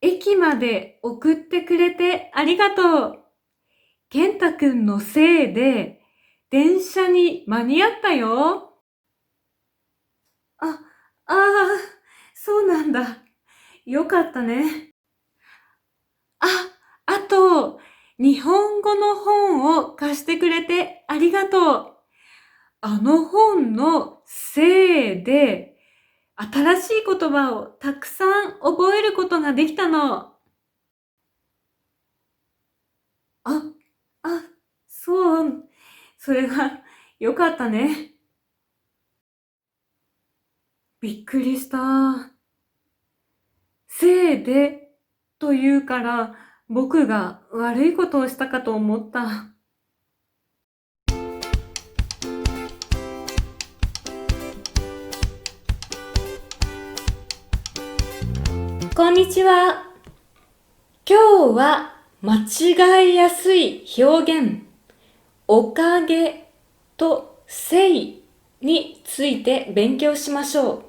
駅まで送ってくれてありがとう。健太くんのせいで電車に間に合ったよ。あ、ああ、そうなんだ。よかったね。あ、あと、日本語の本を貸してくれてありがとう。あの本のせいで、新しい言葉をたくさん覚えることができたの。あ、あ、そう、それはよかったね。びっくりした。せいでというから僕が悪いことをしたかと思った。こんにちは。今日は間違いやすい表現、おかげとせいについて勉強しましょう。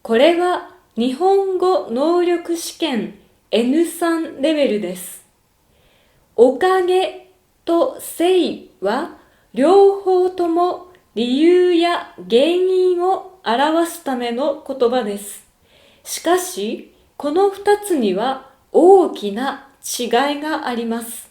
これは日本語能力試験 N3 レベルです。おかげとせいは両方とも理由や原因を表すための言葉です。しかし、この二つには大きな違いがあります。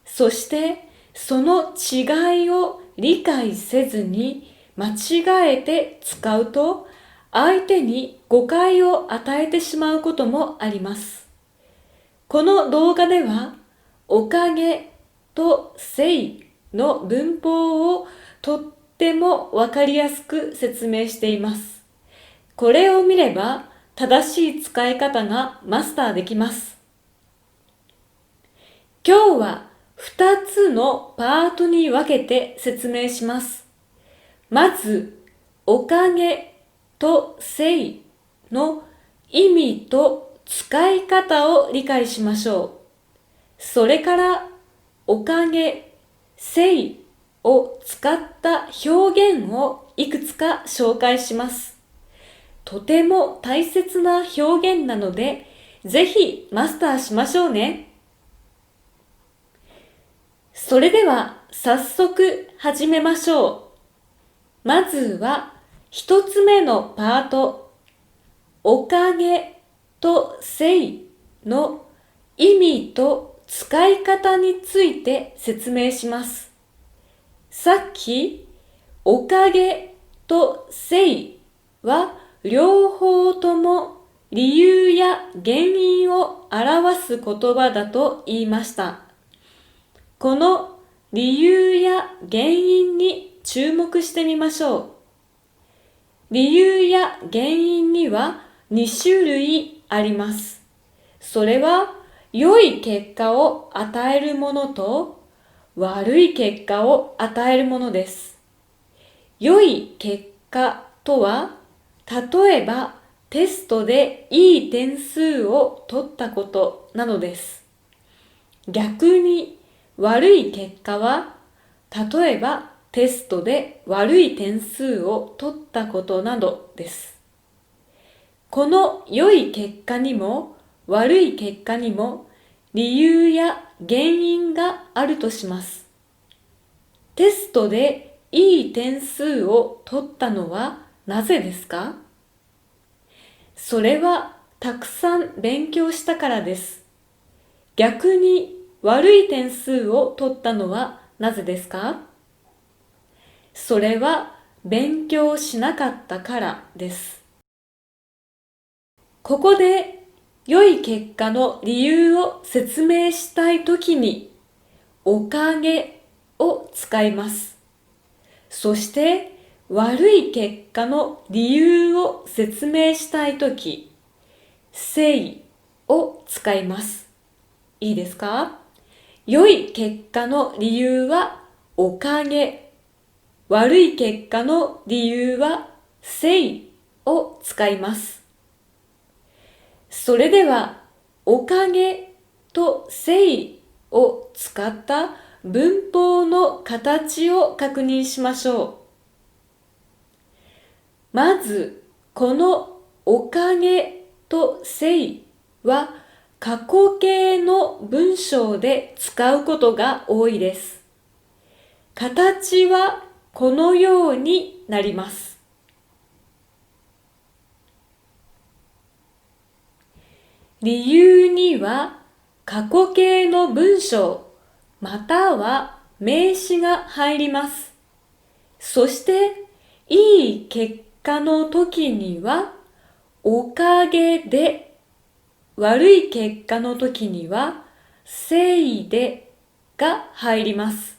そして、その違いを理解せずに間違えて使うと、相手に誤解を与えてしまうこともあります。この動画では、おかげとせいの文法をとってもわかりやすく説明しています。これを見れば正しい使い方がマスターできます。今日は2つのパートに分けて説明します。まず、おかげとせいの意味と使い方を理解しましょう。それから、おかげ、せいを使った表現をいくつか紹介します。とても大切な表現なので、ぜひマスターしましょうね。それでは早速始めましょう。まずは一つ目のパート、おかげとせいの意味と使い方について説明します。さっき、おかげとせいは両方とも理由や原因を表す言葉だと言いました。この理由や原因に注目してみましょう。理由や原因には2種類あります。それは良い結果を与えるものと悪い結果を与えるものです。良い結果とは、例えばテストでいい点数を取ったことなのです。逆に悪い結果は、例えばテストで悪い点数を取ったことなどです。この良い結果にも悪い結果にも理由や原因があるとします。テストでいい点数を取ったのはなぜですか？それはたくさん勉強したからです。逆に悪い点数を取ったのはなぜですか？それは勉強しなかったからです。ここで良い結果の理由を説明したいときにおかげを使います。そして悪い結果の理由を説明したいとき、せいを使います。いいですか？良い結果の理由はおかげ。悪い結果の理由はせいを使います。それでは、おかげとせいを使った文法の形を確認しましょう。まず、このおかげとせいは過去形の文章で使うことが多いです。形はこのようになります。理由には過去形の文章または名詞が入ります。そしていい結果の時にはおかげで、悪い結果の時にはせいでが入ります。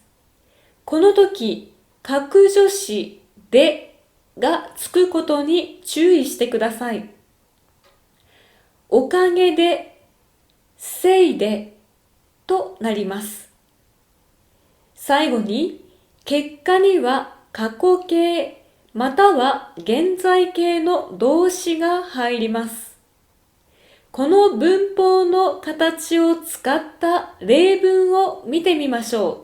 この時、格助詞でがつくことに注意してください。おかげで、せいでとなります。最後に、結果には過去形または現在形の動詞が入ります。この文法の形を使った例文を見てみましょう。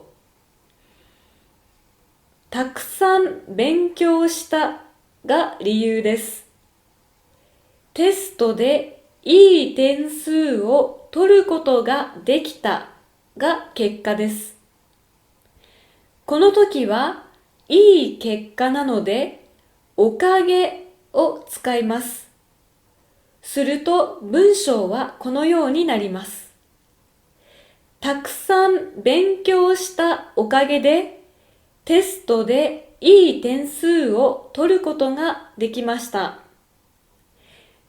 たくさん勉強したが理由です。テストでいい点数を取ることができたが結果です。この時はいい結果なのでおかげを使います。すると文章はこのようになります。たくさん勉強したおかげでテストでいい点数を取ることができました。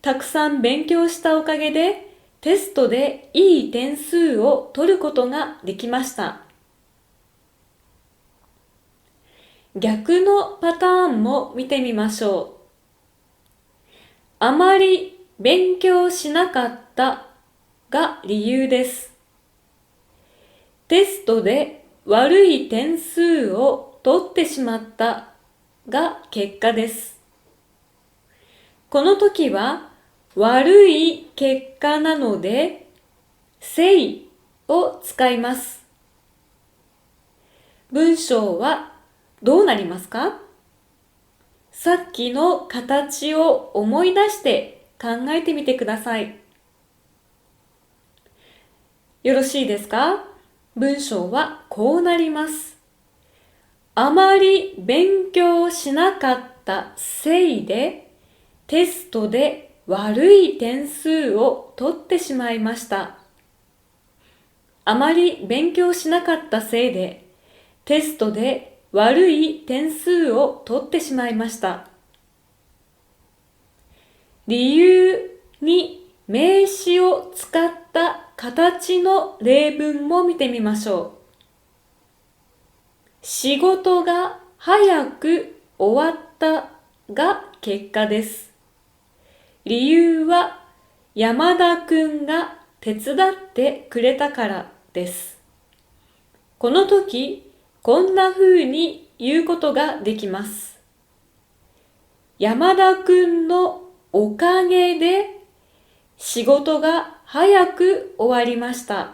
たくさん勉強したおかげでテストでいい点数を取ることができました。逆のパターンも見てみましょう。あまり勉強しなかったが理由です。テストで悪い点数を取ってしまったが結果です。この時は悪い結果なので、せいを使います。文章はどうなりますか？さっきの形を思い出して考えてみてください。よろしいですか？文章はこうなります。あまり勉強しなかったせいで、テストで悪い点数を取ってしまいました。あまり勉強しなかったせいで、テストで悪い点数を取ってしまいました。理由に名詞を使った形の例文も見てみましょう。仕事が早く終わったが結果です。理由は山田くんが手伝ってくれたからです。この時、こんな風に言うことができます。山田くんのおかげで仕事が早く終わりました。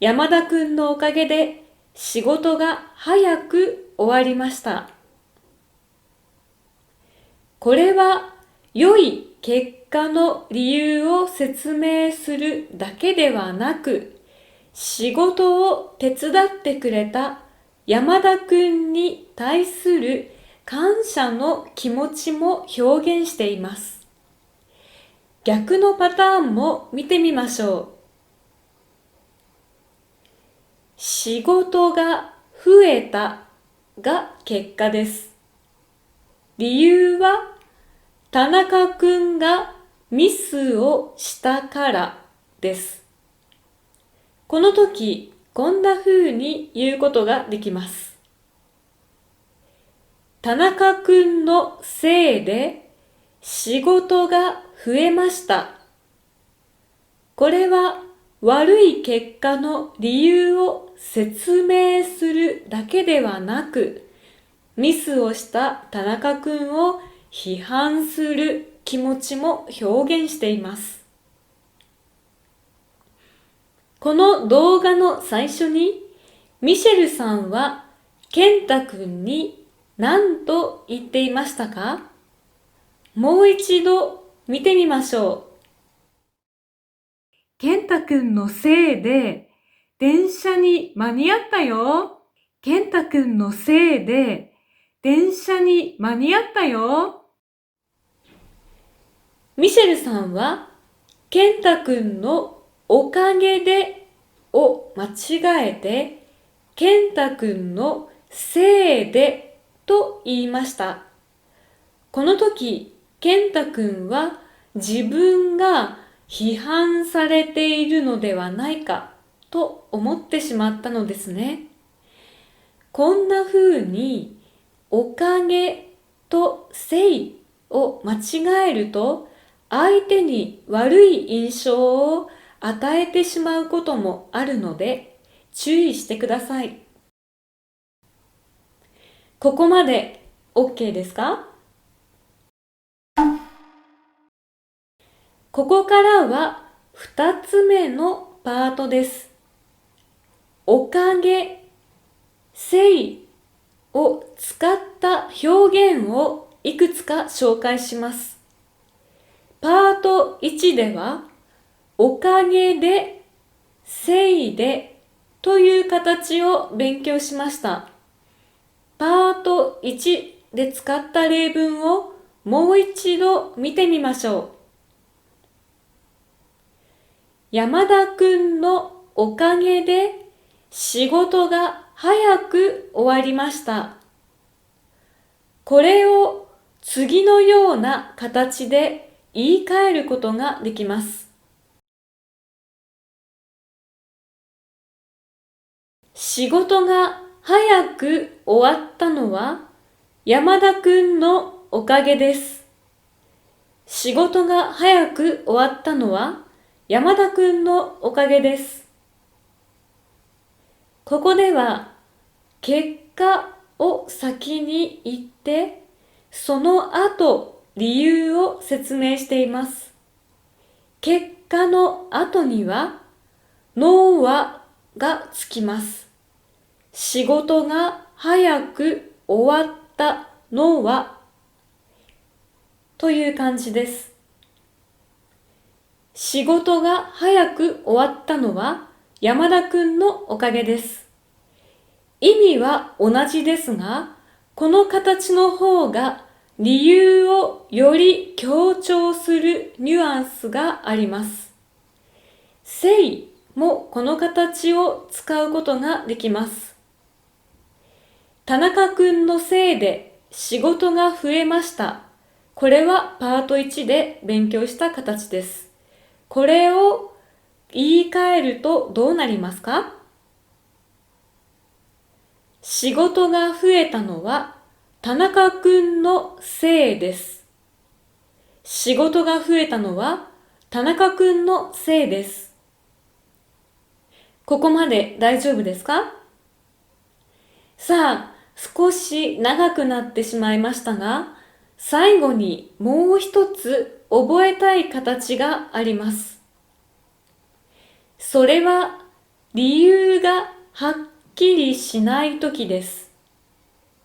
山田くんのおかげで仕事が早く終わりました。これは良い結果の理由を説明するだけではなく、仕事を手伝ってくれた山田くんに対する感謝の気持ちも表現しています。逆のパターンも見てみましょう。仕事が増えたが結果です。理由は田中くんがミスをしたからです。この時、こんな風に言うことができます。田中くんのせいで仕事が増えました。これは悪い結果の理由を説明するだけではなく、ミスをした田中くんを批判する気持ちも表現しています。この動画の最初に、ミシェルさんは健太くんに何と言っていましたか？もう一度見てみましょう。健太くんのせいで電車に間に合ったよ。健太くんのせいで電車に間に合ったよ。ミシェルさんは健太くんのおかげでを間違えて健太くんのせいでと言いました。この時、健太くんは自分が批判されているのではないかと思ってしまったのですね。こんな風におかげとせいを間違えると相手に悪い印象を与えてしまうこともあるので注意してください。ここまで OK ですか？ここからは2つ目のパートです。おかげ、せいを使った表現をいくつか紹介します。パート1では、おかげで、せいでという形を勉強しました。パート1で使った例文をもう一度見てみましょう。山田くんのおかげで仕事が早く終わりました。これを次のような形で言い換えることができます。仕事が早く終わったのは山田くんのおかげです。仕事が早く終わったのは山田くんのおかげです。ここでは結果を先に言ってその後理由を説明しています。結果の後にはのはがつきます。仕事が早く終わったのはという感じです。仕事が早く終わったのは山田くんのおかげです。意味は同じですが、この形の方が理由をより強調するニュアンスがあります。せいもこの形を使うことができます。田中くんのせいで仕事が増えました。これはパート1で勉強した形です。これを言い換えるとどうなりますか？仕事が増えたのは田中くんのせいです。仕事が増えたのは田中くんのせいです。ここまで大丈夫ですか？さあ、少し長くなってしまいましたが、最後にもう一つ覚えたい形があります。それは理由がはっきりしないときです。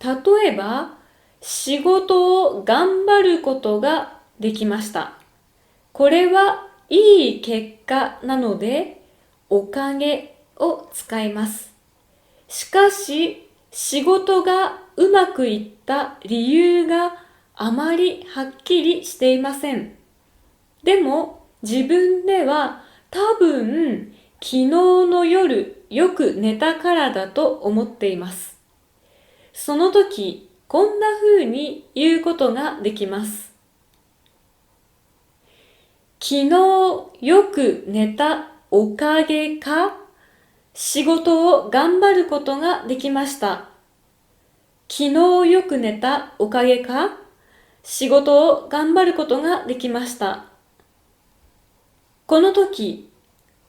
例えば、仕事を頑張ることができました。これはいい結果なので、おかげを使います。しかし、仕事がうまくいった理由があまりはっきりしていません。でも、自分では多分、昨日の夜よく寝たからだと思っています。その時、こんな風に言うことができます。昨日よく寝たおかげか、仕事を頑張ることができました。昨日よく寝たおかげか、仕事を頑張ることができました。この時、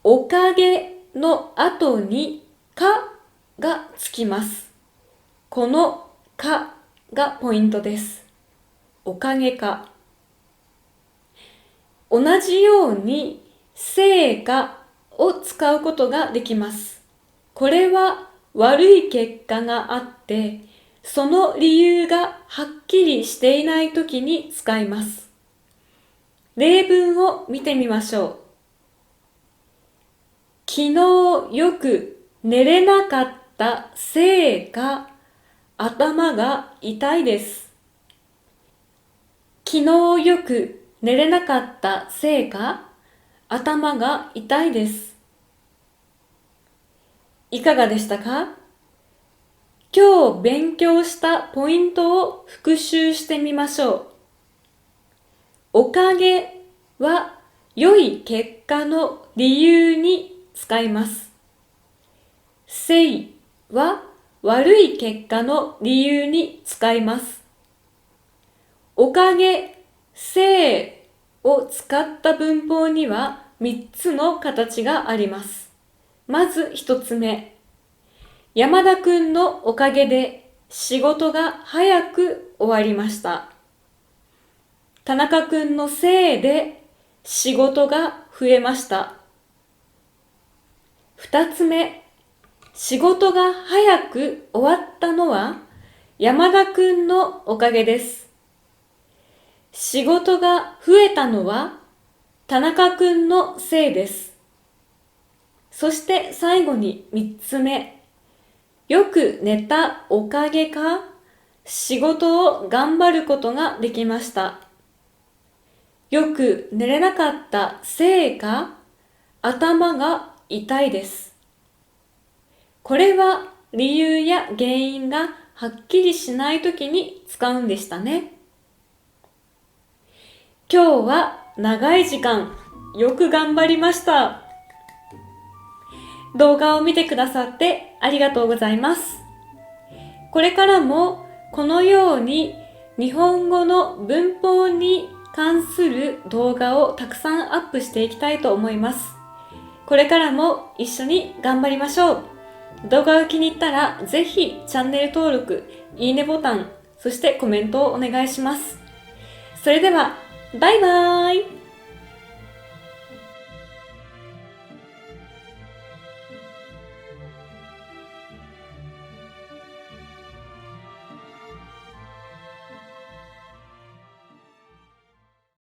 おかげの後にかがつきます。このかがポイントです。おかげか。同じように成果を使うことができます。これは悪い結果があって、その理由がはっきりしていないときに使います。例文を見てみましょう。昨日よく寝れなかったせいか頭が痛いです。昨日よく寝れなかったせいか頭が痛いです。いかがでしたか？今日勉強したポイントを復習してみましょう。おかげは良い結果の理由に使います。せいは悪い結果の理由に使います。おかげ、せいを使った文法には3つの形があります。まず1つ目。山田くんのおかげで仕事が早く終わりました。田中くんのせいで仕事が増えました。2つ目。仕事が早く終わったのは山田くんのおかげです。仕事が増えたのは田中くんのせいです。そして最後に3つ目。よく寝たおかげか、仕事を頑張ることができました。よく寝れなかったせいか、頭が痛いです。これは理由や原因がはっきりしないときに使うんでしたね。今日は長い時間よく頑張りました。動画を見てくださってありがとうございます。これからもこのように日本語の文法に関する動画をたくさんアップしていきたいと思います。これからも一緒に頑張りましょう。動画が気に入ったらぜひチャンネル登録、いいねボタン、そしてコメントをお願いします。それでは、バイバーイ。